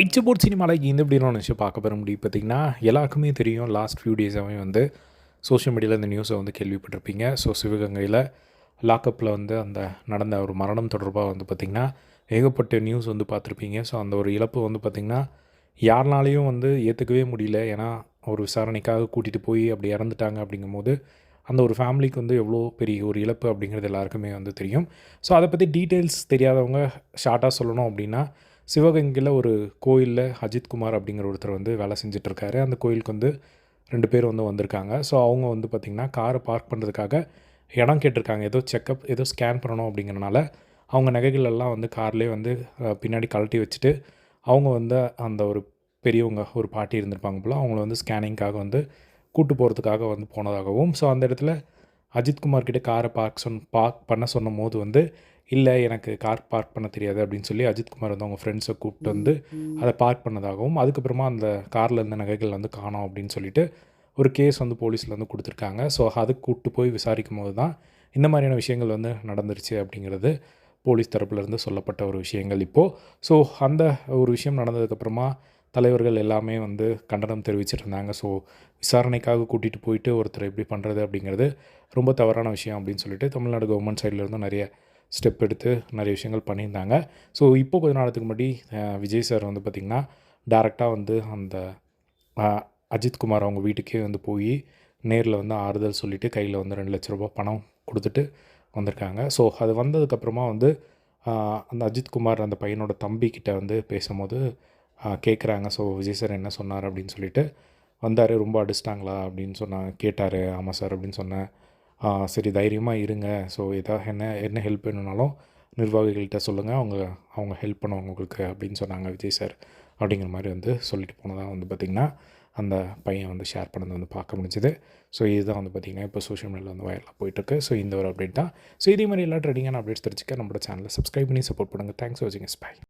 It's about சினிமாவில் இந்த இப்படின்னு ஒரு விஷயம் பார்க்க பெற முடியும். பார்த்திங்கன்னா எல்லாருக்குமே தெரியும், லாஸ்ட் ஃபியூ டேஸாகவே வந்து சோஷியல் மீடியாவில் இந்த நியூஸை வந்து கேள்விப்பட்டிருப்பீங்க. ஸோ சிவகங்கையில் லாக்கப்பில் வந்து அந்த நடந்த ஒரு மரணம் தொடர்பாக வந்து பார்த்திங்கன்னா ஏகப்பட்ட நியூஸ் வந்து பார்த்துருப்பீங்க. ஸோ அந்த ஒரு இழப்பு வந்து பார்த்திங்கன்னா யாருனாலையும் வந்து ஏற்றுக்கவே முடியல. ஏன்னா ஒரு விசாரணைக்காக கூட்டிகிட்டு போய் அப்படி இறந்துட்டாங்க அப்படிங்கும்போது அந்த ஒரு ஃபேமிலிக்கு வந்து எவ்வளோ பெரிய ஒரு இழப்பு அப்படிங்கிறது எல்லாருக்குமே வந்து தெரியும். ஸோ அதை பற்றி டீட்டெயில்ஸ் தெரியாதவங்க ஷார்ட்டாக சொல்லணும் அப்படின்னா, சிவகங்கையில் ஒரு கோயிலில் அஜித்குமார் அப்படிங்கிற ஒருத்தர் வந்து வேலை செஞ்சிட்ருக்காரு. அந்த கோயிலுக்கு வந்து 2 பேர் வந்து வந்திருக்காங்க. ஸோ அவங்க வந்து பார்த்திங்கன்னா காரை பார்க் பண்ணுறதுக்காக இடம் கேட்டிருக்காங்க. ஏதோ செக்கப் ஏதோ ஸ்கேன் பண்ணணும் அப்படிங்கிறனால அவங்க நகைகள் எல்லாம் வந்து கார்லேயே வந்து பின்னாடி கழட்டி வச்சுட்டு அவங்க வந்து அந்த ஒரு பெரியவங்க ஒரு பாட்டி இருந்திருப்பாங்க போல், அவங்கள வந்து ஸ்கேனிங்காக வந்து கூட்டு போகிறதுக்காக வந்து போனதாகவும், ஸோ அந்த இடத்துல அஜித்குமார் கிட்டே காரை பார்க் பண்ண சொன்னபோது வந்து, இல்லை எனக்கு கார் பார்க் பண்ண தெரியாது அப்படின்னு சொல்லி அஜித்குமார் வந்து அவங்க ஃப்ரெண்ட்ஸை கூப்பிட்டு வந்து அதை பார்க் பண்ணதாகவும், அதுக்கப்புறமா அந்த காரில் இருந்த நகைகள் வந்து காணோம் அப்படின்னு சொல்லிட்டு ஒரு கேஸ் வந்து போலீஸில் வந்து கொடுத்துருக்காங்க. ஸோ அதுக்கு கூப்பிட்டு போய் விசாரிக்கும் போது தான் இந்த மாதிரியான விஷயங்கள் வந்து நடந்துருச்சு அப்படிங்கிறது போலீஸ் தரப்புலேருந்து சொல்லப்பட்ட ஒரு விஷயங்கள் இப்போது. ஸோ அந்த ஒரு விஷயம் நடந்ததுக்கப்புறமா தலைவர்கள் எல்லாமே வந்து கண்டனம் தெரிவிச்சிருந்தாங்க. ஸோ விசாரணைக்காக கூட்டிகிட்டு போயிட்டு ஒருத்தர் எப்படி பண்ணுறது அப்படிங்கிறது ரொம்ப தவறான விஷயம் அப்படின்னு சொல்லிட்டு தமிழ்நாடு கவர்மெண்ட் சைட்லேருந்து நிறைய ஸ்டெப் எடுத்து நிறைய விஷயங்கள் பண்ணியிருந்தாங்க. ஸோ இப்போ கொஞ்ச நாளத்துக்கு முன்னாடி விஜய் சார் வந்து பார்த்திங்கன்னா டேரெக்டாக வந்து அந்த அஜித்குமார் அவங்க வீட்டுக்கே வந்து போய் நேரில் வந்து ஆறுதல் சொல்லிவிட்டு கையில் வந்து 2 லட்ச ரூபா பணம் கொடுத்துட்டு வந்திருக்காங்க. ஸோ அது வந்ததுக்கப்புறமா வந்து அந்த அஜித்குமார் அந்த பையனோட தம்பிக்கிட்ட வந்து பேசும்போது கேட்குறாங்க. ஸோ விஜய் சார் என்ன சொன்னார் அப்படின்னு சொல்லிட்டு வந்தார். ரொம்ப அடிச்சிட்டாங்களா அப்படின்னு கேட்டார். ஆமாம் சார் அப்படின்னு சொன்னேன். சரி தைரியமாக இருங்க. ஸோ எதாவது என்ன ஹெல்ப் வேணும்னாலும் நிர்வாகிகள்கிட்ட சொல்லுங்கள், அவங்க ஹெல்ப் பண்ணுவாங்க உங்களுக்கு அப்படின்னு சொன்னாங்க விஜய் சார். அப்படிங்கிற மாதிரி வந்து சொல்லிட்டு போனதாக வந்து பார்த்திங்கன்னா அந்த பையன் வந்து ஷேர் பண்ணது வந்து பார்க்க முடிஞ்சுது. ஸோ இதுதான் வந்து பார்த்திங்கன்னா இப்போ சோஷியல் மீடியாவில் வந்து வைரலாக போயிட்டுருக்கு. ஸோ இந்த ஒரு அப்டேட் தான். ஸோ இதே மாதிரி எல்லா ட்ரெண்டிங்கான அப்டேட்ஸ் தெரிஞ்சுக்க நம்மளோட சேனலை சப்ஸ்கிரைப் பண்ணி சப்போர்ட் பண்ணுங்கள். தேங்க்ஸ் ஃபார் வாட்சிங். பை.